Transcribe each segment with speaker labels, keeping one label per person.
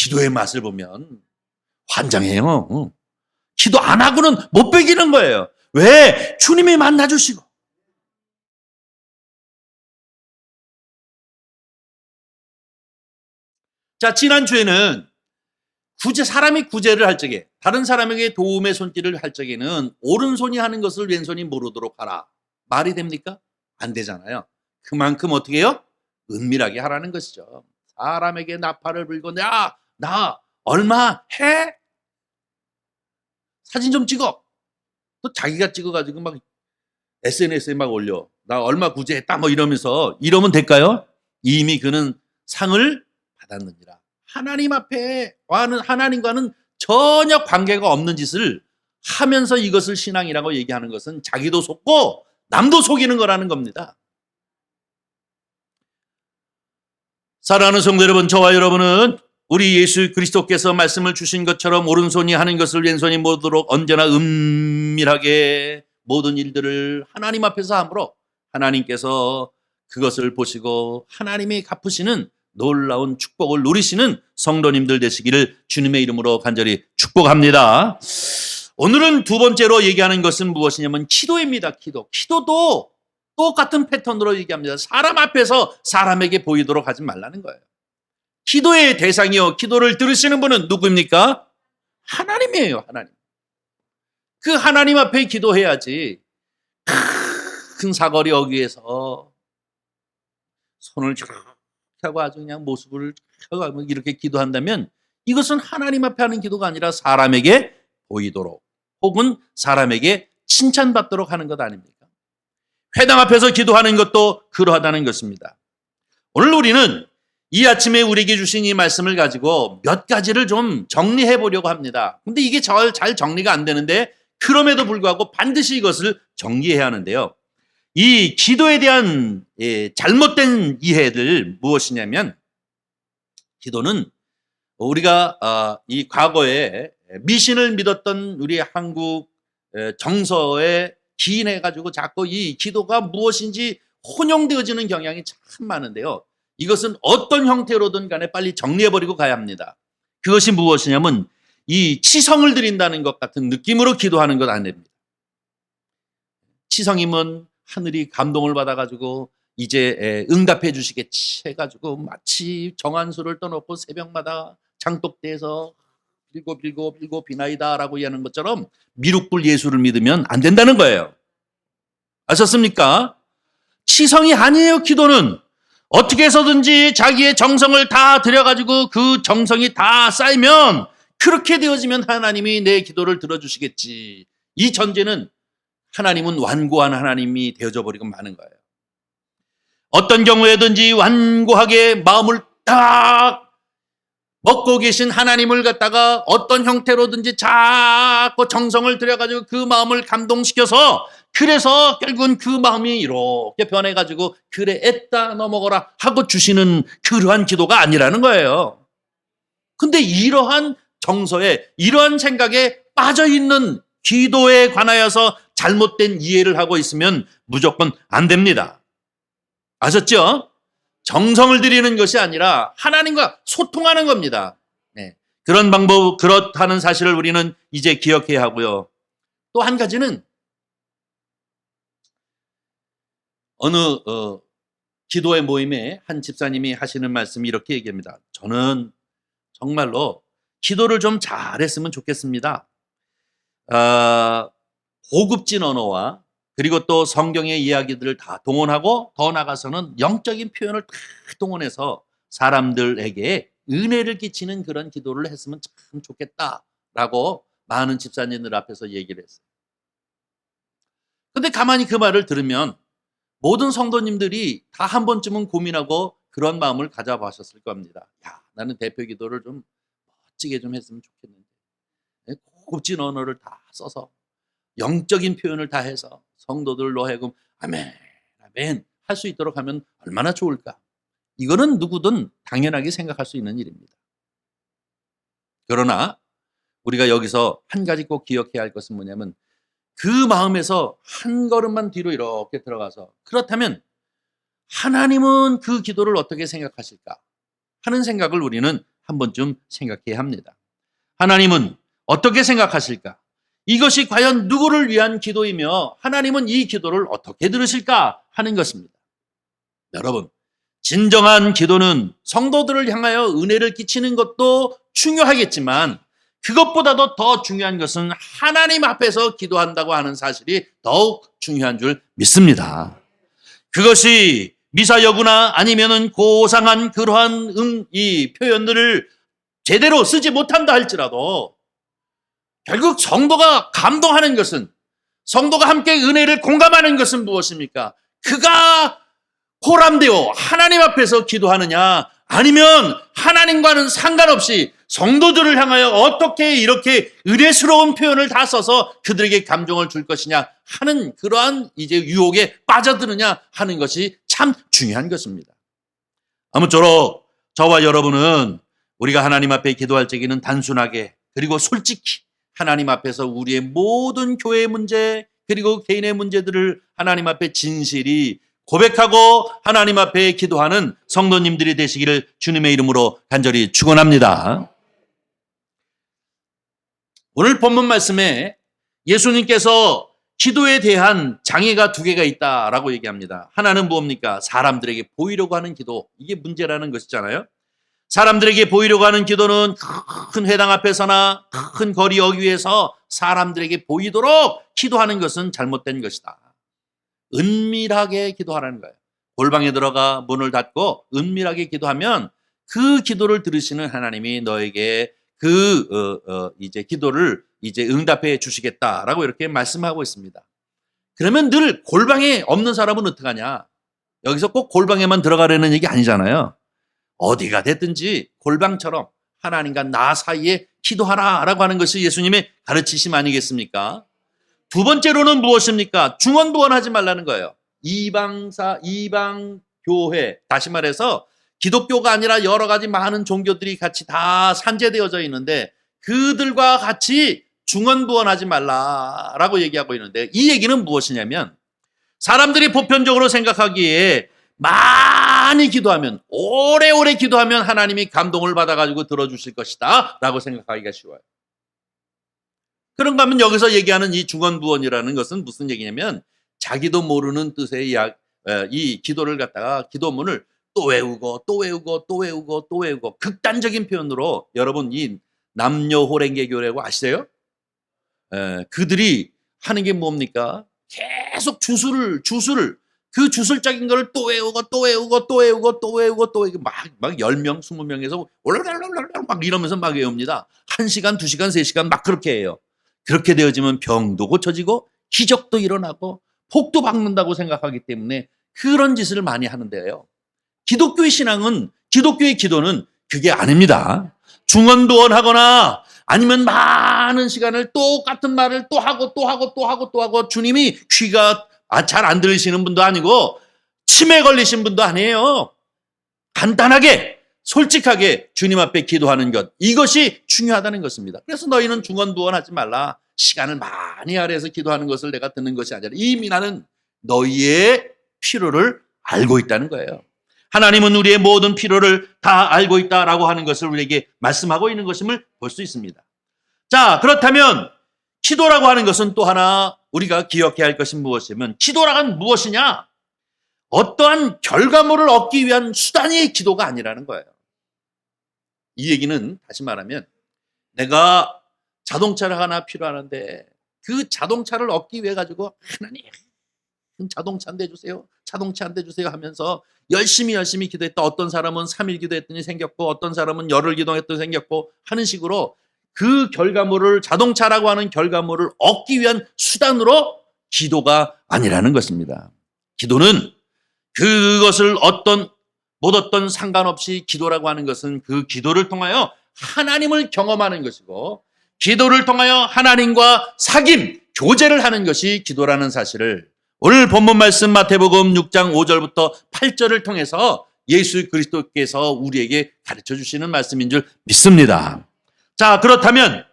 Speaker 1: 기도의 맛을 보면 환장해요. 기도 안 하고는 못 베기는 거예요. 왜? 주님이 만나주시고. 자, 지난주에는 사람이 구제를 할 적에, 다른 사람에게 도움의 손길을 할 적에는 오른손이 하는 것을 왼손이 모르도록 하라. 말이 됩니까? 안 되잖아요. 그만큼 어떻게 해요? 은밀하게 하라는 것이죠. 사람에게 나팔을 불고, 나 얼마 해? 사진 좀 찍어. 또 자기가 찍어가지고 막 SNS에 막 올려. 나 얼마 구제했다 뭐 이러면서 이러면 될까요? 이미 그는 상을 받았느니라. 하나님 앞에 하나님과는 전혀 관계가 없는 짓을 하면서 이것을 신앙이라고 얘기하는 것은 자기도 속고 남도 속이는 거라는 겁니다. 사랑하는 성도 여러분, 저와 여러분은 우리 예수 그리스도께서 말씀을 주신 것처럼 오른손이 하는 것을 왼손이 모르도록 언제나 은밀하게 모든 일들을 하나님 앞에서 함으로 하나님께서 그것을 보시고 하나님이 갚으시는 놀라운 축복을 누리시는 성도님들 되시기를 주님의 이름으로 간절히 축복합니다. 오늘은 두 번째로 얘기하는 것은 무엇이냐면 기도입니다. 기도도 똑같은 패턴으로 얘기합니다. 사람 앞에서 사람에게 보이도록 하지 말라는 거예요. 기도의 대상이요, 기도를 들으시는 분은 누구입니까? 하나님이에요. 하나님. 그 하나님 앞에 기도해야지 큰 사거리 어귀에서 손을 쫙 하고 아주 그냥 모습을 하고 이렇게 기도한다면 이것은 하나님 앞에 하는 기도가 아니라 사람에게 보이도록 혹은 사람에게 칭찬받도록 하는 것 아닙니까? 회당 앞에서 기도하는 것도 그러하다는 것입니다. 오늘 우리는 이 아침에 우리에게 주신 이 말씀을 가지고 몇 가지를 좀 정리해 보려고 합니다. 근데 이게 잘 정리가 안 되는데 그럼에도 불구하고 반드시 이것을 정리해야 하는데요. 이 기도에 대한 잘못된 이해들 무엇이냐면 기도는 우리가 이 과거에 미신을 믿었던 우리 한국 정서에 기인해가지고 자꾸 이 기도가 무엇인지 혼용되어지는 경향이 참 많은데요. 이것은 어떤 형태로든 간에 빨리 정리해버리고 가야 합니다. 그것이 무엇이냐면 이 치성을 드린다는 것 같은 느낌으로 기도하는 것 아닙니다. 치성이면 하늘이 감동을 받아가지고 이제 응답해 주시겠지 해가지고 마치 정한수를 떠놓고 새벽마다 장독대에서 빌고 비나이다 라고 하는 것처럼 미륵불 예수를 믿으면 안 된다는 거예요. 아셨습니까? 치성이 아니에요. 기도는 어떻게 해서든지 자기의 정성을 다 들여가지고 그 정성이 다 쌓이면 그렇게 되어지면 하나님이 내 기도를 들어주시겠지. 이 전제는 하나님은 완고한 하나님이 되어져 버리고 마는 거예요. 어떤 경우에든지 완고하게 마음을 딱 먹고 계신 하나님을 갖다가 어떤 형태로든지 자꾸 정성을 들여가지고 그 마음을 감동시켜서 그래서 결국은 그 마음이 이렇게 변해가지고 그래 애따 넘어가라 하고 주시는 그러한 기도가 아니라는 거예요. 근데 이러한 정서에 이러한 생각에 빠져있는 기도에 관하여서 잘못된 이해를 하고 있으면 무조건 안 됩니다. 아셨죠? 정성을 들이는 것이 아니라 하나님과 소통하는 겁니다. 네. 그런 방법, 그렇다는 사실을 우리는 이제 기억해야 하고요. 또 한 가지는 어느 기도의 모임에 한 집사님이 하시는 말씀이 이렇게 얘기합니다. 저는 정말로 기도를 좀 잘했으면 좋겠습니다. 고급진 언어와 그리고 또 성경의 이야기들을 다 동원하고 더 나아가서는 영적인 표현을 다 동원해서 사람들에게 은혜를 끼치는 그런 기도를 했으면 참 좋겠다라고 많은 집사님들 앞에서 얘기를 했어요. 근데 가만히 그 말을 들으면 모든 성도님들이 다 한 번쯤은 고민하고 그런 마음을 가져보셨을 겁니다. 야, 나는 대표 기도를 좀 멋지게 좀 했으면 좋겠는데 고급진 언어를 다 써서 영적인 표현을 다 해서 성도들로 하여금 아멘, 아멘 할 수 있도록 하면 얼마나 좋을까. 이거는 누구든 당연하게 생각할 수 있는 일입니다. 그러나 우리가 여기서 한 가지 꼭 기억해야 할 것은 뭐냐면 그 마음에서 한 걸음만 뒤로 이렇게 들어가서 그렇다면 하나님은 그 기도를 어떻게 생각하실까 하는 생각을 우리는 한 번쯤 생각해야 합니다. 하나님은 어떻게 생각하실까? 이것이 과연 누구를 위한 기도이며 하나님은 이 기도를 어떻게 들으실까 하는 것입니다. 여러분, 진정한 기도는 성도들을 향하여 은혜를 끼치는 것도 중요하겠지만 그것보다도 더 중요한 것은 하나님 앞에서 기도한다고 하는 사실이 더욱 중요한 줄 믿습니다. 그것이 미사여구나 아니면은 고상한 그러한 이 표현들을 제대로 쓰지 못한다 할지라도 결국 성도가 감동하는 것은, 성도가 함께 은혜를 공감하는 것은 무엇입니까? 그가 호람되어 하나님 앞에서 기도하느냐, 아니면 하나님과는 상관없이 성도들을 향하여 어떻게 이렇게 의례스러운 표현을 다 써서 그들에게 감동을 줄 것이냐 하는 그러한 이제 유혹에 빠져드느냐 하는 것이 참 중요한 것입니다. 아무쪼록 저와 여러분은 우리가 하나님 앞에 기도할 적에는 단순하게 그리고 솔직히 하나님 앞에서 우리의 모든 교회의 문제 그리고 개인의 문제들을 하나님 앞에 진실히 고백하고 하나님 앞에 기도하는 성도님들이 되시기를 주님의 이름으로 간절히 축원합니다. 오늘 본문 말씀에 예수님께서 기도에 대한 장애가 두 개가 있다라고 얘기합니다. 하나는 무엇입니까? 사람들에게 보이려고 하는 기도. 이게 문제라는 것이잖아요. 사람들에게 보이려고 하는 기도는 큰 회당 앞에서나 큰 거리 어귀에서 사람들에게 보이도록 기도하는 것은 잘못된 것이다. 은밀하게 기도하라는 거예요. 골방에 들어가 문을 닫고 은밀하게 기도하면 그 기도를 들으시는 하나님이 너에게 이제 기도를 이제 응답해 주시겠다라고 이렇게 말씀하고 있습니다. 그러면 늘 골방에 없는 사람은 어떡하냐? 여기서 꼭 골방에만 들어가려는 얘기 아니잖아요. 어디가 됐든지 골방처럼 하나님과 나 사이에 기도하라라고 하는 것이 예수님의 가르치심 아니겠습니까? 두 번째로는 무엇입니까? 중언부언하지 말라는 거예요. 이방 교회, 다시 말해서 기독교가 아니라 여러 가지 많은 종교들이 같이 다 산재되어져 있는데 그들과 같이 중언부언하지 말라라고 얘기하고 있는데 이 얘기는 무엇이냐면 사람들이 보편적으로 생각하기에 많이 기도하면 오래오래 기도하면 하나님이 감동을 받아가지고 들어주실 것이다 라고 생각하기가 쉬워요. 그런가 하면 여기서 얘기하는 이 중언부언이라는 것은 무슨 얘기냐면 자기도 모르는 뜻의 이 기도를 갖다가 기도문을 또 외우고 또 외우고 또 외우고 또 외우고 극단적인 표현으로 여러분 이 남녀 호랭개교라고 아시세요? 그들이 하는 게 뭡니까? 계속 주술을 그 주술적인 걸 또 외우고 또 외우고 또 외우고 또 외우고 또 외우고 막 10명 20명에서 올라라라라 막 이러면서 막 외웁니다. 1시간 2시간 3시간 막 그렇게 해요. 그렇게 되어지면 병도 고쳐지고 기적도 일어나고 복도 받는다고 생각하기 때문에 그런 짓을 많이 하는데요. 기독교의 신앙은, 기독교의 기도는 그게 아닙니다. 중언부언하거나 아니면 많은 시간을 똑같은 말을 또 하고 또 하고 또 하고 또 하고 주님이 귀가 잘 안 들리시는 분도 아니고 치매 걸리신 분도 아니에요. 간단하게 솔직하게 주님 앞에 기도하는 것, 이것이 중요하다는 것입니다. 그래서 너희는 중언부언하지 말라. 시간을 많이 할애해서 기도하는 것을 내가 듣는 것이 아니라 이미 나는 너희의 필요를 알고 있다는 거예요. 하나님은 우리의 모든 필요를 다 알고 있다라고 하는 것을 우리에게 말씀하고 있는 것임을 볼 수 있습니다. 자, 그렇다면 기도라고 하는 것은 또 하나 우리가 기억해야 할 것이 무엇이면 기도란 무엇이냐? 어떠한 결과물을 얻기 위한 수단이 기도가 아니라는 거예요. 이 얘기는 다시 말하면 내가 자동차를 하나 필요하는데 그 자동차를 얻기 위해 가지고 하나님 자동차 한 대 주세요. 자동차 한 대 주세요 하면서 열심히 기도했다. 어떤 사람은 3일 기도했더니 생겼고 어떤 사람은 열흘 기도했더니 생겼고 하는 식으로 그 결과물을 자동차라고 하는 결과물을 얻기 위한 수단으로 기도가 아니라는 것입니다. 기도는 그것을 못 얻던 상관없이 기도라고 하는 것은 그 기도를 통하여 하나님을 경험하는 것이고 기도를 통하여 하나님과 사귐, 교제를 하는 것이 기도라는 사실을 오늘 본문 말씀 마태복음 6장 5절부터 8절을 통해서 예수 그리스도께서 우리에게 가르쳐 주시는 말씀인 줄 믿습니다. 자, 그렇다면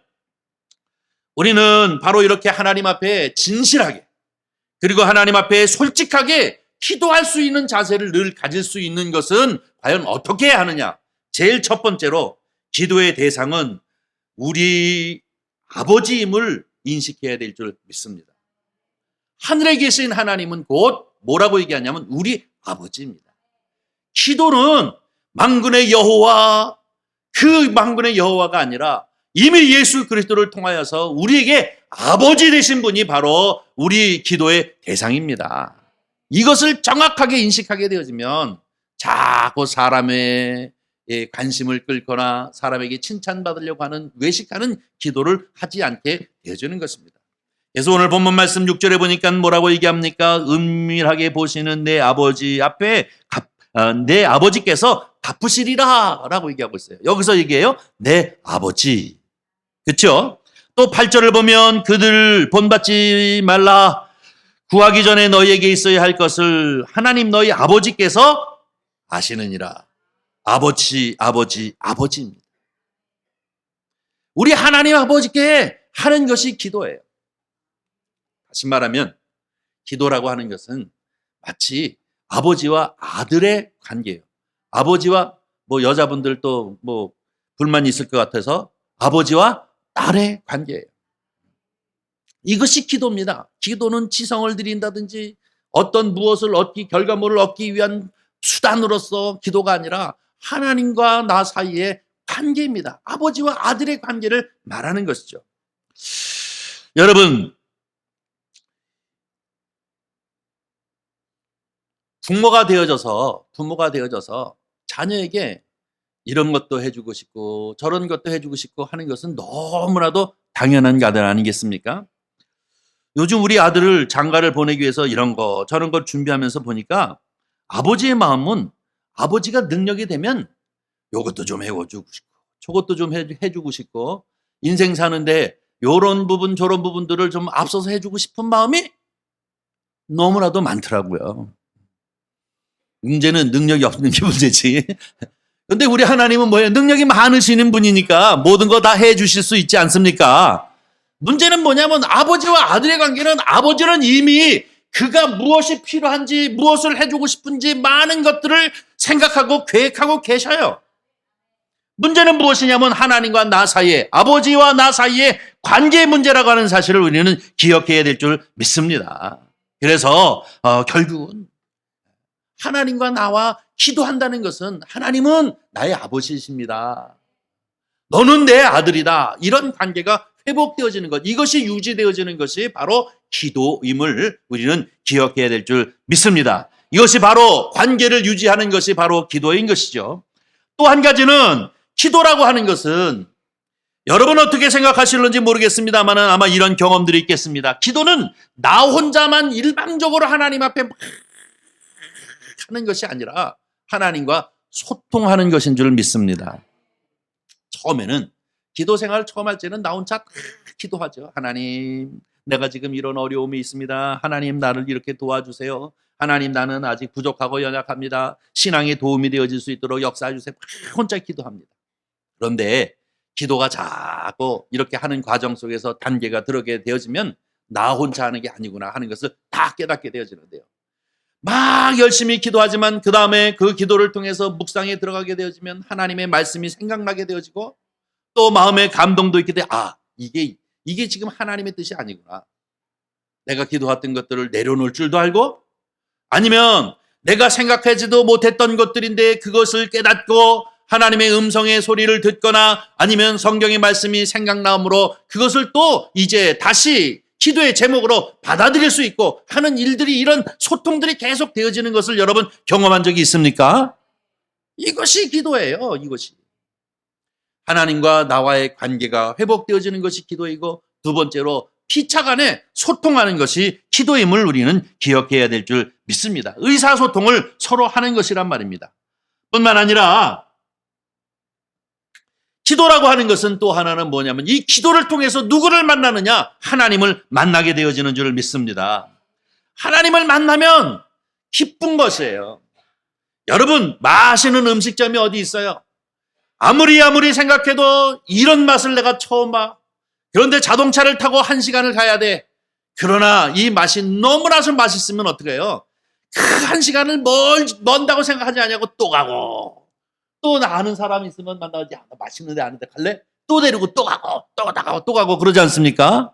Speaker 1: 우리는 바로 이렇게 하나님 앞에 진실하게 그리고 하나님 앞에 솔직하게 기도할 수 있는 자세를 늘 가질 수 있는 것은 과연 어떻게 해야 하느냐? 제일 첫 번째로 기도의 대상은 우리 아버지임을 인식해야 될 줄 믿습니다. 하늘에 계신 하나님은 곧 뭐라고 얘기하냐면 우리 아버지입니다. 기도는 만군의 여호와, 그 만군의 여호와가 아니라 이미 예수 그리스도를 통하여서 우리에게 아버지 되신 분이 바로 우리 기도의 대상입니다. 이것을 정확하게 인식하게 되어지면 자꾸 사람의 관심을 끌거나 사람에게 칭찬받으려고 하는 외식하는 기도를 하지 않게 되어지는 것입니다. 그래서 오늘 본문 말씀 6절에 보니까 뭐라고 얘기합니까? 은밀하게 보시는 내 아버지 앞에 내 아버지께서 갚으시리라 라고 얘기하고 있어요. 여기서 얘기해요. 내 아버지. 그렇죠? 또 8절을 보면 그들 본받지 말라. 구하기 전에 너희에게 있어야 할 것을 하나님 너희 아버지께서 아시느니라. 아버지입니다. 우리 하나님 아버지께 하는 것이 기도예요. 다시 말하면 기도라고 하는 것은 마치 아버지와 아들의 관계예요. 아버지와 여자분들도 불만이 있을 것 같아서 아버지와 딸의 관계예요. 이것이 기도입니다. 기도는 지성을 드린다든지 어떤 무엇을 결과물을 얻기 위한 수단으로서 기도가 아니라 하나님과 나 사이의 관계입니다. 아버지와 아들의 관계를 말하는 것이죠. 여러분, 부모가 되어져서 자녀에게 이런 것도 해주고 싶고 저런 것도 해주고 싶고 하는 것은 너무나도 당연한 가들 아니겠습니까? 요즘 우리 아들을 장가를 보내기 위해서 이런 거 저런 걸 준비하면서 보니까 아버지의 마음은 아버지가 능력이 되면 이것도 좀 해주고 싶고 저것도 좀 해주고 싶고 인생 사는데 이런 부분 저런 부분들을 좀 앞서서 해주고 싶은 마음이 너무나도 많더라고요. 문제는 능력이 없는 게 문제지. 근데 우리 하나님은 뭐예요? 능력이 많으시는 분이니까 모든 거 다 해주실 수 있지 않습니까? 문제는 뭐냐면 아버지와 아들의 관계는 아버지는 이미 그가 무엇이 필요한지 무엇을 해주고 싶은지 많은 것들을 생각하고 계획하고 계셔요. 문제는 무엇이냐면 하나님과 나 사이에 아버지와 나 사이의 관계의 문제라고 하는 사실을 우리는 기억해야 될 줄 믿습니다. 그래서 결국은 하나님과 나와 기도한다는 것은 하나님은 나의 아버지이십니다. 너는 내 아들이다. 이런 관계가 회복되어지는 것, 이것이 유지되어지는 것이 바로 기도임을 우리는 기억해야 될 줄 믿습니다. 이것이 바로 관계를 유지하는 것이 바로 기도인 것이죠. 또 한 가지는 기도라고 하는 것은 여러분 어떻게 생각하실는지 모르겠습니다만 아마 이런 경험들이 있겠습니다. 기도는 나 혼자만 일방적으로 하나님 앞에 하는 것이 아니라 하나님과 소통하는 것인 줄 믿습니다. 처음에는 기도 생활 처음 할 때는 나 혼자 기도하죠. 하나님, 내가 지금 이런 어려움이 있습니다. 하나님, 나를 이렇게 도와주세요. 하나님, 나는 아직 부족하고 연약합니다. 신앙에 도움이 되어질 수 있도록 역사해 주세요. 혼자 기도합니다. 그런데 기도가 자꾸 이렇게 하는 과정 속에서 단계가 들어게 되어지면 나 혼자 하는 게 아니구나 하는 것을 다 깨닫게 되어지는데요. 막 열심히 기도하지만 그 다음에 그 기도를 통해서 묵상에 들어가게 되어지면 하나님의 말씀이 생각나게 되어지고 또 마음의 감동도 있게 돼. 이게 지금 하나님의 뜻이 아니구나. 내가 기도했던 것들을 내려놓을 줄도 알고 아니면 내가 생각하지도 못했던 것들인데 그것을 깨닫고 하나님의 음성의 소리를 듣거나 아니면 성경의 말씀이 생각나므로 그것을 또 이제 다시 기도의 제목으로 받아들일 수 있고 하는 일들이 이런 소통들이 계속 되어지는 것을 여러분 경험한 적이 있습니까? 이것이 기도예요. 이것이. 하나님과 나와의 관계가 회복되어지는 것이 기도이고 두 번째로 피차 간에 소통하는 것이 기도임을 우리는 기억해야 될 줄 믿습니다. 의사소통을 서로 하는 것이란 말입니다. 뿐만 아니라 기도라고 하는 것은 또 하나는 뭐냐면 이 기도를 통해서 누구를 만나느냐? 하나님을 만나게 되어지는 줄 믿습니다. 하나님을 만나면 기쁜 것이에요. 여러분, 맛있는 음식점이 어디 있어요? 아무리 생각해도 이런 맛을 내가 처음 봐. 그런데 자동차를 타고 1시간을 가야 돼. 그러나 이 맛이 너무나도 맛있으면 어떻게 해요? 그 1시간을 먼다고 생각하지 않냐고 또 가고 또 나 아는 사람 있으면 만나지, 야, 나 맛있는데 아는데 갈래? 또 데리고 또 가고 또 가고 또 가고 그러지 않습니까?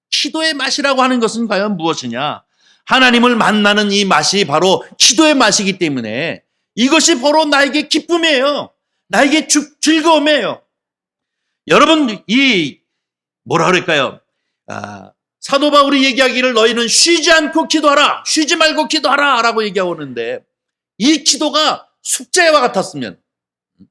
Speaker 1: 기도의 맛이라고 하는 것은 과연 무엇이냐? 하나님을 만나는 이 맛이 바로 기도의 맛이기 때문에 이것이 바로 나에게 기쁨이에요. 나에게 즐거움이에요. 여러분, 이 뭐라 그럴까요? 사도 바울이 얘기하기를 너희는 쉬지 않고 기도하라, 쉬지 말고 기도하라 라고 얘기하고 오는데, 이 기도가 숙제와 같았으면,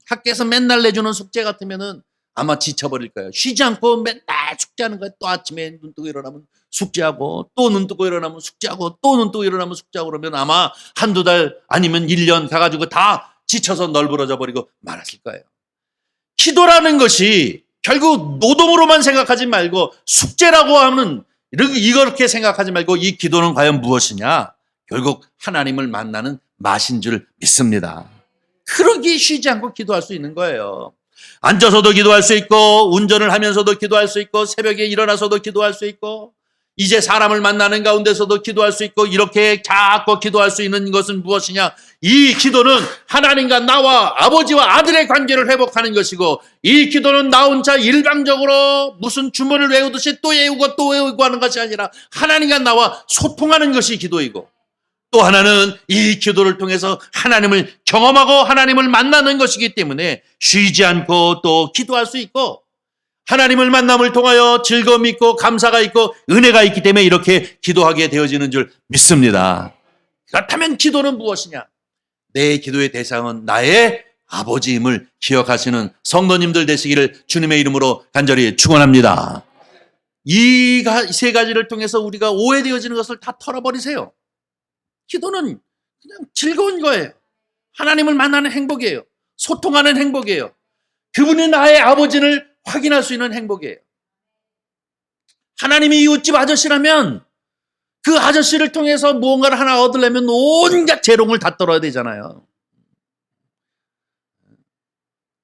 Speaker 1: 학교에서 맨날 내주는 숙제 같으면은 아마 지쳐버릴 거예요. 쉬지 않고 맨날 숙제하는 거예요. 또 아침에 눈 뜨고 일어나면 숙제하고, 또 눈 뜨고 일어나면 숙제하고, 또 눈 뜨고 일어나면 숙제하고 그러면 아마 한두 달 아니면 1년 가가지고 다 지쳐서 널브러져 버리고 말았을 거예요. 기도라는 것이 결국 노동으로만 생각하지 말고 숙제라고 하는 이렇게 생각하지 말고 이 기도는 과연 무엇이냐? 결국 하나님을 만나는 맛인 줄 믿습니다. 그러기에 쉬지 않고 기도할 수 있는 거예요. 앉아서도 기도할 수 있고, 운전을 하면서도 기도할 수 있고, 새벽에 일어나서도 기도할 수 있고, 이제 사람을 만나는 가운데서도 기도할 수 있고, 이렇게 자꾸 기도할 수 있는 것은 무엇이냐? 이 기도는 하나님과 나와 아버지와 아들의 관계를 회복하는 것이고, 이 기도는 나 혼자 일방적으로 무슨 주문을 외우듯이 또 외우고 또 외우고 하는 것이 아니라 하나님과 나와 소통하는 것이 기도이고, 또 하나는 이 기도를 통해서 하나님을 경험하고 하나님을 만나는 것이기 때문에 쉬지 않고 또 기도할 수 있고, 하나님을 만남을 통하여 즐거움이 있고 감사가 있고 은혜가 있기 때문에 이렇게 기도하게 되어지는 줄 믿습니다. 그렇다면 기도는 무엇이냐? 내 기도의 대상은 나의 아버지임을 기억하시는 성도님들 되시기를 주님의 이름으로 간절히 축원합니다. 이 세 가지를 통해서 우리가 오해되어지는 것을 다 털어버리세요. 기도는 그냥 즐거운 거예요. 하나님을 만나는 행복이에요. 소통하는 행복이에요. 그분이 나의 아버지를 확인할 수 있는 행복이에요. 하나님이 이웃집 아저씨라면 그 아저씨를 통해서 무언가를 하나 얻으려면 온갖 재롱을 다 떨어야 되잖아요.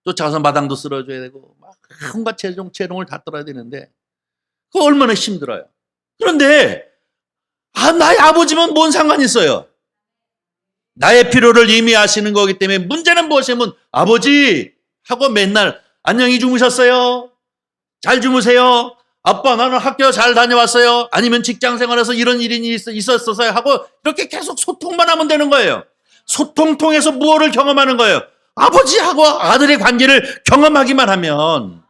Speaker 1: 쫓아가서 마당도 쓸어줘야 되고 막 온갖 재롱을 다 떨어야 되는데 그거 얼마나 힘들어요. 그런데 나의 아버지면 뭔 상관이 있어요? 나의 필요를 이미 아시는 거기 때문에 문제는 무엇이냐면 아버지 하고 맨날 안녕히 주무셨어요? 잘 주무세요? 아빠 나는 학교 잘 다녀왔어요? 아니면 직장 생활에서 이런 일이 있었어요? 하고 이렇게 계속 소통만 하면 되는 거예요. 소통 통해서 무엇을 경험하는 거예요? 아버지하고 아들의 관계를 경험하기만 하면,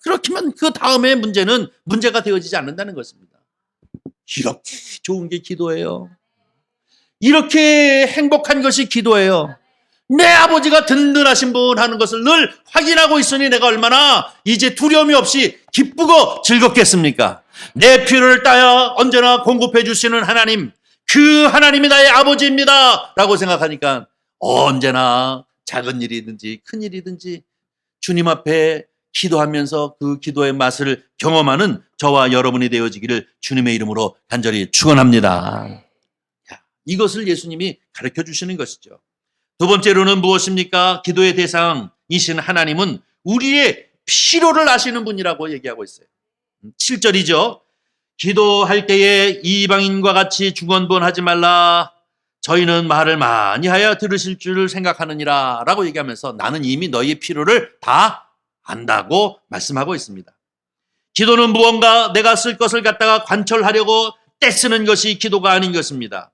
Speaker 1: 그렇게만 그 다음에 문제는 문제가 되어지지 않는다는 것입니다. 이렇게 좋은 게 기도예요. 이렇게 행복한 것이 기도예요. 내 아버지가 든든하신 분 하는 것을 늘 확인하고 있으니 내가 얼마나 이제 두려움이 없이 기쁘고 즐겁겠습니까? 내 필요를 따여 언제나 공급해 주시는 하나님, 그 하나님이 나의 아버지입니다 라고 생각하니까 언제나 작은 일이든지 큰 일이든지 주님 앞에 기도하면서 그 기도의 맛을 경험하는 저와 여러분이 되어지기를 주님의 이름으로 간절히 축원합니다. 이것을 예수님이 가르쳐 주시는 것이죠. 두 번째로는 무엇입니까? 기도의 대상이신 하나님은 우리의 필요를 아시는 분이라고 얘기하고 있어요. 7절이죠. 기도할 때에 이방인과 같이 중언부언하지 말라. 저희는 말을 많이 하여 들으실 줄 생각하느니라 라고 얘기하면서 나는 이미 너희의 필요를 다 안다고 말씀하고 있습니다. 기도는 무언가 내가 쓸 것을 갖다가 관철하려고 떼쓰는 것이 기도가 아닌 것입니다.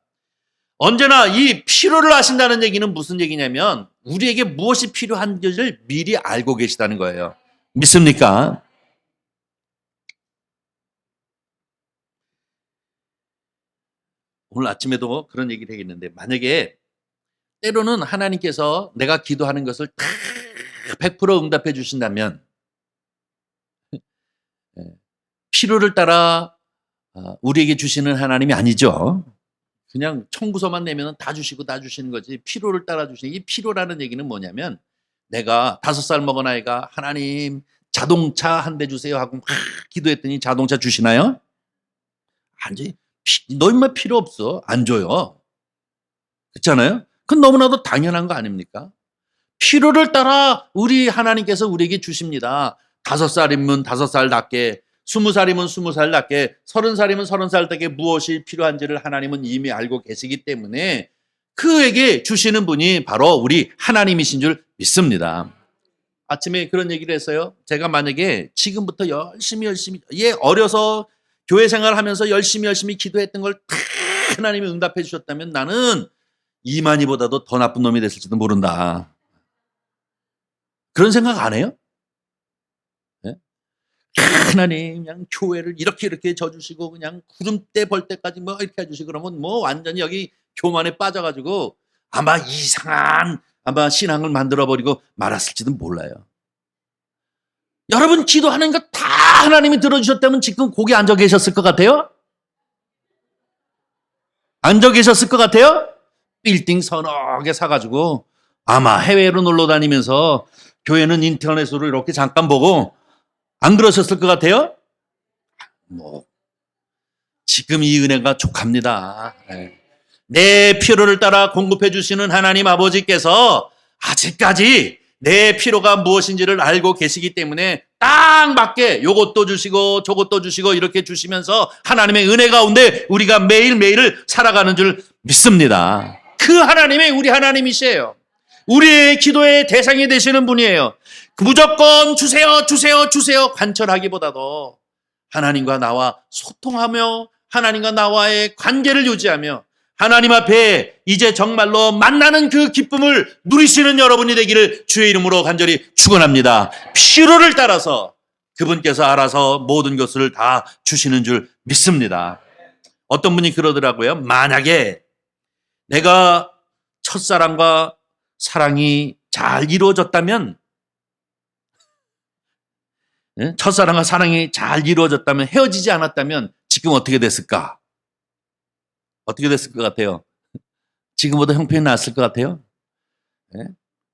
Speaker 1: 언제나 이 필요를 아신다는 얘기는 무슨 얘기냐면 우리에게 무엇이 필요한지를 미리 알고 계시다는 거예요. 믿습니까? 오늘 아침에도 그런 얘기를 하겠는데, 만약에 때로는 하나님께서 내가 기도하는 것을 다 100% 응답해 주신다면 필요를 따라 우리에게 주시는 하나님이 아니죠. 그냥 청구서만 내면 다 주시고 다 주시는 거지, 필요를 따라 주시는, 이 필요라는 얘기는 뭐냐면 내가 5살 먹은 아이가 하나님 자동차 한 대 주세요 하고 막 기도했더니 자동차 주시나요? 아니, 너 인마 필요 없어. 안 줘요. 그렇잖아요? 그건 너무나도 당연한 거 아닙니까? 필요를 따라 우리 하나님께서 우리에게 주십니다. 5살이면 5살답게, 20살이면 20살답게, 30살이면 30살답게 무엇이 필요한지를 하나님은 이미 알고 계시기 때문에 그에게 주시는 분이 바로 우리 하나님이신 줄 믿습니다. 아침에 그런 얘기를 했어요. 제가 만약에 지금부터 열심히 어려서 교회 생활하면서 열심히 기도했던 걸 다 하나님이 응답해 주셨다면 나는 이만희보다도 더 나쁜 놈이 됐을지도 모른다. 그런 생각 안 해요? 네? 하나님 그냥 교회를 이렇게 져주시고 그냥 구름대 벌 때까지 뭐 이렇게 해주시고 그러면 뭐 완전히 여기 교만에 빠져가지고 아마 이상한 신앙을 만들어버리고 말았을지도 몰라요. 여러분 기도하는 거 다 하나님이 들어주셨다면 지금 거기 앉아 계셨을 것 같아요? 앉아 계셨을 것 같아요? 빌딩 서너 개 사가지고 아마 해외로 놀러 다니면서 교회는 인터넷으로 이렇게 잠깐 보고 안 그러셨을 것 같아요? 뭐 지금 이 은혜가 족합니다. 내 필요를 따라 공급해 주시는 하나님 아버지께서 아직까지 내 필요가 무엇인지를 알고 계시기 때문에 딱 맞게 요것도 주시고 저것도 주시고 이렇게 주시면서 하나님의 은혜 가운데 우리가 매일매일을 살아가는 줄 믿습니다. 그 하나님이 우리 하나님이시에요. 우리의 기도의 대상이 되시는 분이에요. 무조건 주세요 관철하기보다도 하나님과 나와 소통하며 하나님과 나와의 관계를 유지하며 하나님 앞에 이제 정말로 만나는 그 기쁨을 누리시는 여러분이 되기를 주의 이름으로 간절히 축원합니다. 필요를 따라서 그분께서 알아서 모든 것을 다 주시는 줄 믿습니다. 어떤 분이 그러더라고요. 만약에 내가 첫사랑과 사랑이 잘 이루어졌다면 첫사랑과 사랑이 잘 이루어졌다면 헤어지지 않았다면 지금 어떻게 됐을까? 어떻게 됐을 것 같아요? 지금보다 형편이 나았을 것 같아요?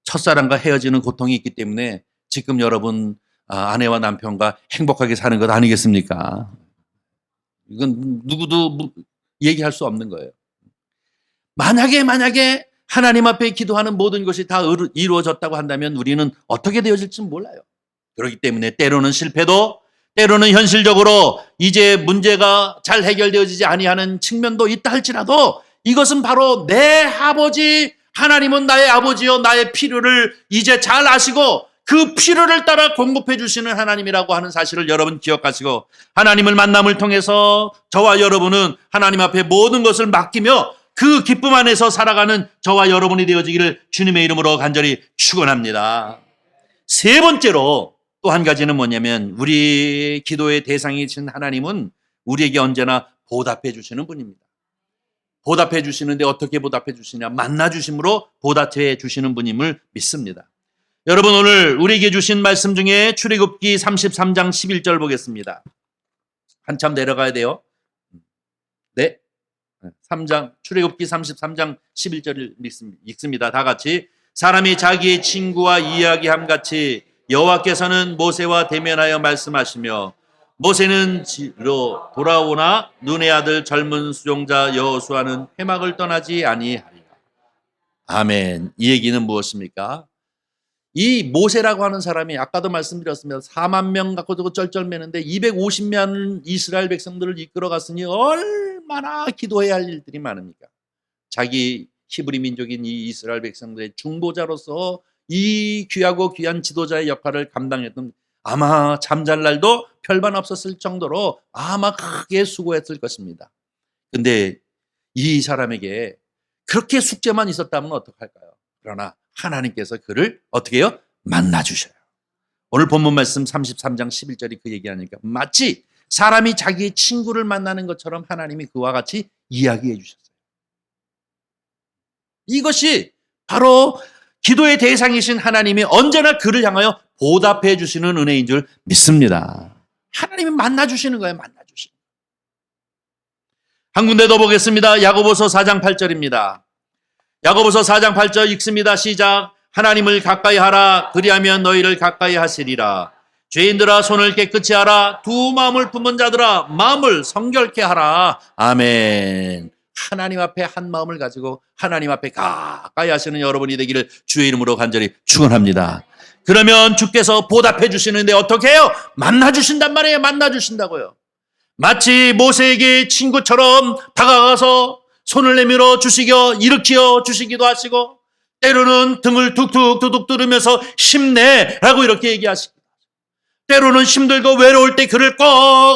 Speaker 1: 첫사랑과 헤어지는 고통이 있기 때문에 지금 여러분 아내와 남편과 행복하게 사는 것 아니겠습니까? 이건 누구도 얘기할 수 없는 거예요. 만약에 하나님 앞에 기도하는 모든 것이 다 이루어졌다고 한다면 우리는 어떻게 되어질지는 몰라요. 그렇기 때문에 때로는 실패도 때로는 현실적으로 이제 문제가 잘 해결되어지지 아니하는 측면도 있다 할지라도 이것은 바로 내 아버지 하나님은 나의 아버지요 나의 필요를 이제 잘 아시고 그 필요를 따라 공급해 주시는 하나님이라고 하는 사실을 여러분 기억하시고 하나님을 만남을 통해서 저와 여러분은 하나님 앞에 모든 것을 맡기며 그 기쁨 안에서 살아가는 저와 여러분이 되어지기를 주님의 이름으로 간절히 축원합니다. 세 번째로 또 한 가지는 뭐냐면 우리 기도의 대상이신 하나님은 우리에게 언제나 보답해 주시는 분입니다. 보답해 주시는데 어떻게 보답해 주시냐? 만나 주심으로 보답해 주시는 분임을 믿습니다. 여러분 오늘 우리에게 주신 말씀 중에 출애굽기 33장 11절 보겠습니다. 한참 내려가야 돼요. 네. 3장 출애굽기 33장 11절을 읽습니다. 다 같이 사람이 자기의 친구와 이야기함 같이 여호와께서는 모세와 대면하여 말씀하시며 모세는 지로 돌아오나 눈의 아들 젊은 수종자 여호수아는 회막을 떠나지 아니하리라. 아멘. 이 얘기는 무엇입니까? 이 모세라고 하는 사람이 아까도 말씀드렸습니다. 4만 명 갖고 쩔쩔매는데 250만 이스라엘 백성들을 이끌어갔으니 얼마나 기도해야 할 일들이 많습니까? 자기 히브리 민족인 이 이스라엘 백성들의 중보자로서 이 귀하고 귀한 지도자의 역할을 감당했던 아마 잠잘 날도 별반 없었을 정도로 아마 크게 수고했을 것입니다. 근데 이 사람에게 그렇게 숙제만 있었다면 어떡할까요? 그러나 하나님께서 그를 어떻게 해요? 만나주셔요. 오늘 본문 말씀 33장 11절이 그 얘기하니까 마치 사람이 자기의 친구를 만나는 것처럼 하나님이 그와 같이 이야기해 주셨어요. 이것이 바로 기도의 대상이신 하나님이 언제나 그를 향하여 보답해 주시는 은혜인 줄 믿습니다. 하나님이 만나주시는 거예요. 만나주시는 거예요. 한 군데 더 보겠습니다. 야고보서 4장 8절입니다. 야고보서 4장 8절 읽습니다. 시작. 하나님을 가까이 하라. 그리하면 너희를 가까이 하시리라. 죄인들아 손을 깨끗이 하라. 두 마음을 품은 자들아 마음을 성결케 하라. 아멘. 하나님 앞에 한 마음을 가지고 하나님 앞에 가까이 하시는 여러분이 되기를 주의 이름으로 간절히 축원합니다. 그러면 주께서 보답해 주시는데 어떻게 해요? 만나 주신단 말이에요. 만나 주신다고요. 마치 모세에게 친구처럼 다가가서 손을 내밀어 주시겨 일으켜 주시기도 하시고 때로는 등을 툭툭툭툭 뚫으면서 힘내라고 이렇게 얘기하시고, 때로는 힘들고 외로울 때 그를 꼭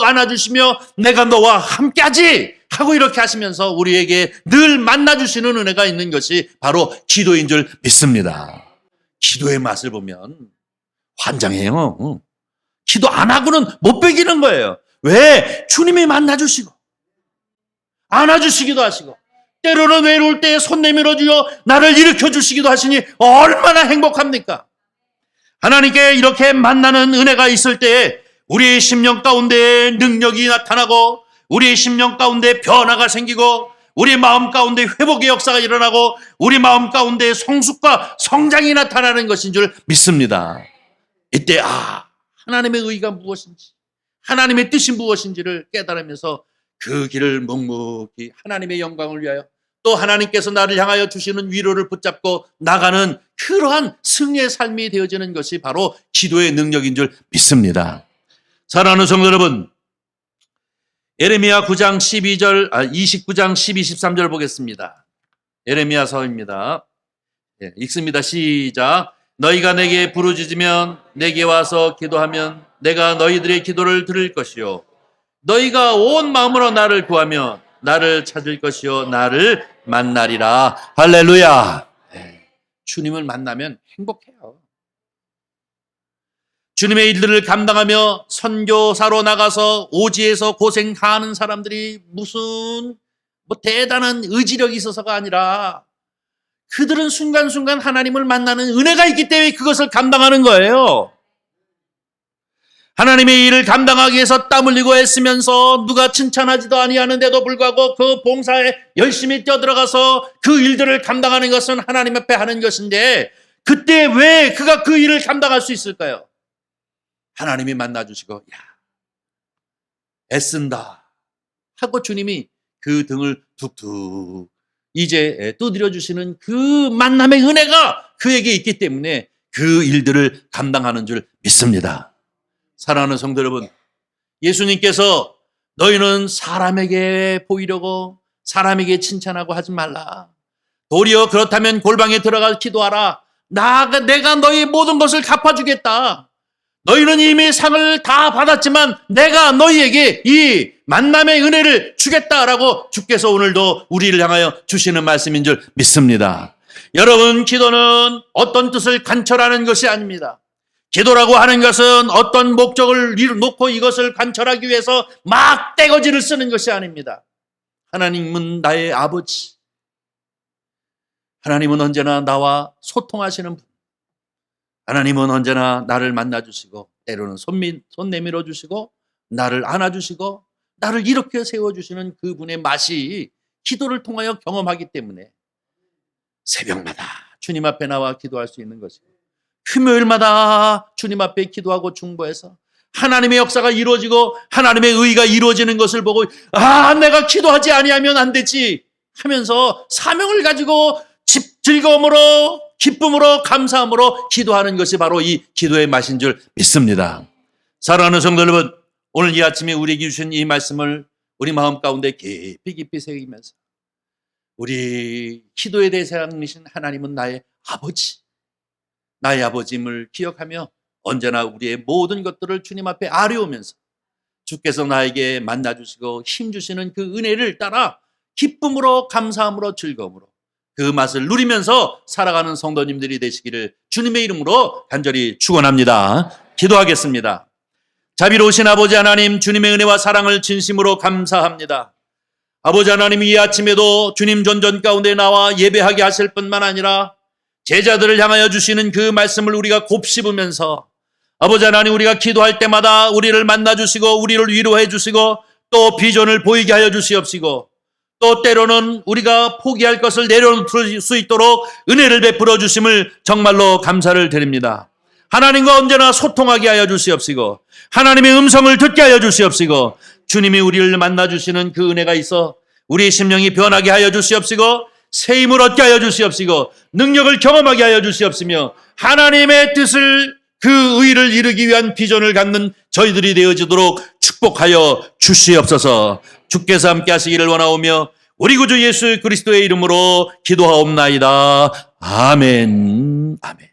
Speaker 1: 안아주시며 내가 너와 함께하지 하고 이렇게 하시면서 우리에게 늘 만나주시는 은혜가 있는 것이 바로 기도인 줄 믿습니다. 기도의 맛을 보면 환장해요. 기도 안 하고는 못 베기는 거예요. 왜? 주님이 만나주시고 안아주시기도 하시고, 때로는 외로울 때 손 내밀어 주어 나를 일으켜 주시기도 하시니 얼마나 행복합니까? 하나님께 이렇게 만나는 은혜가 있을 때 우리의 심령 가운데 능력이 나타나고, 우리의 심령 가운데 변화가 생기고, 우리 마음 가운데 회복의 역사가 일어나고, 우리 마음 가운데 성숙과 성장이 나타나는 것인 줄 믿습니다. 이때 하나님의 의가 무엇인지, 하나님의 뜻이 무엇인지를 깨달으면서 그 길을 묵묵히 하나님의 영광을 위하여, 또 하나님께서 나를 향하여 주시는 위로를 붙잡고 나가는 그러한 승리의 삶이 되어지는 것이 바로 기도의 능력인 줄 믿습니다. 사랑하는 성도 여러분, 예레미야 9장 29장 12, 13절 보겠습니다. 예레미야서입니다. 읽습니다. 시작. 너희가 내게 부르짖으면, 내게 와서 기도하면 내가 너희들의 기도를 들을 것이요, 너희가 온 마음으로 나를 구하면 나를 찾을 것이요 나를 만나리라. 할렐루야. 주님을 만나면 행복해요. 주님의 일들을 감당하며 선교사로 나가서 오지에서 고생하는 사람들이 무슨 대단한 의지력이 있어서가 아니라 그들은 순간순간 하나님을 만나는 은혜가 있기 때문에 그것을 감당하는 거예요. 하나님의 일을 감당하기 위해서 땀 흘리고 애쓰면서 누가 칭찬하지도 아니하는데도 불구하고 그 봉사에 열심히 뛰어들어가서 그 일들을 감당하는 것은 하나님 앞에 하는 것인데, 그때 왜 그가 그 일을 감당할 수 있을까요? 하나님이 만나주시고 애쓴다 하고 주님이 그 등을 툭툭 이제 두드려 주시는 그 만남의 은혜가 그에게 있기 때문에 그 일들을 감당하는 줄 믿습니다. 사랑하는 성도 여러분, 예수님께서 너희는 사람에게 보이려고 사람에게 칭찬하고 하지 말라. 도리어 그렇다면 골방에 들어가 기도하라. 내가 너희 모든 것을 갚아주겠다. 너희는 이미 상을 다 받았지만 내가 너희에게 이 만남의 은혜를 주겠다라고 주께서 오늘도 우리를 향하여 주시는 말씀인 줄 믿습니다. 여러분, 기도는 어떤 뜻을 관철하는 것이 아닙니다. 기도라고 하는 것은 어떤 목적을 놓고 이것을 관철하기 위해서 막 떼거지를 쓰는 것이 아닙니다. 하나님은 나의 아버지. 하나님은 언제나 나와 소통하시는 분. 하나님은 언제나 나를 만나주시고, 때로는 손 내밀어 주시고, 나를 안아주시고, 나를 이렇게 세워주시는 그분의 맛이 기도를 통하여 경험하기 때문에 새벽마다 주님 앞에 나와 기도할 수 있는 것이고, 금요일마다 주님 앞에 기도하고 중보해서 하나님의 역사가 이루어지고 하나님의 의가 이루어지는 것을 보고 내가 기도하지 아니하면 안 되지 하면서 사명을 가지고 즐거움으로, 기쁨으로, 감사함으로 기도하는 것이 바로 이 기도의 맛인 줄 믿습니다. 사랑하는 성도 여러분, 오늘 이 아침에 우리에게 주신 이 말씀을 우리 마음 가운데 깊이 새기면서 우리 기도의 대상이신 하나님은 나의 아버지, 나의 아버지임을 기억하며 언제나 우리의 모든 것들을 주님 앞에 아뢰오면서 주께서 나에게 만나주시고 힘주시는 그 은혜를 따라 기쁨으로, 감사함으로, 즐거움으로 그 맛을 누리면서 살아가는 성도님들이 되시기를 주님의 이름으로 간절히 축원합니다. 기도하겠습니다. 자비로우신 아버지 하나님, 주님의 은혜와 사랑을 진심으로 감사합니다. 아버지 하나님, 이 아침에도 주님 존전 가운데 나와 예배하게 하실 뿐만 아니라 제자들을 향하여 주시는 그 말씀을 우리가 곱씹으면서 아버지 하나님, 우리가 기도할 때마다 우리를 만나주시고 우리를 위로해 주시고 또 비전을 보이게 하여 주시옵시고, 또 때로는 우리가 포기할 것을 내려놓을 수 있도록 은혜를 베풀어 주심을 정말로 감사를 드립니다. 하나님과 언제나 소통하게 하여 주시옵시고 하나님의 음성을 듣게 하여 주시옵시고, 주님이 우리를 만나주시는 그 은혜가 있어 우리의 심령이 변하게 하여 주시옵시고 새 힘을 얻게 하여 주시옵시고 능력을 경험하게 하여 주시옵시며 하나님의 뜻을, 그 의를 이루기 위한 비전을 갖는 저희들이 되어지도록 축복하여 주시옵소서. 주께서 함께 하시기를 원하오며 우리 구주 예수 그리스도의 이름으로 기도하옵나이다. 아멘, 아멘.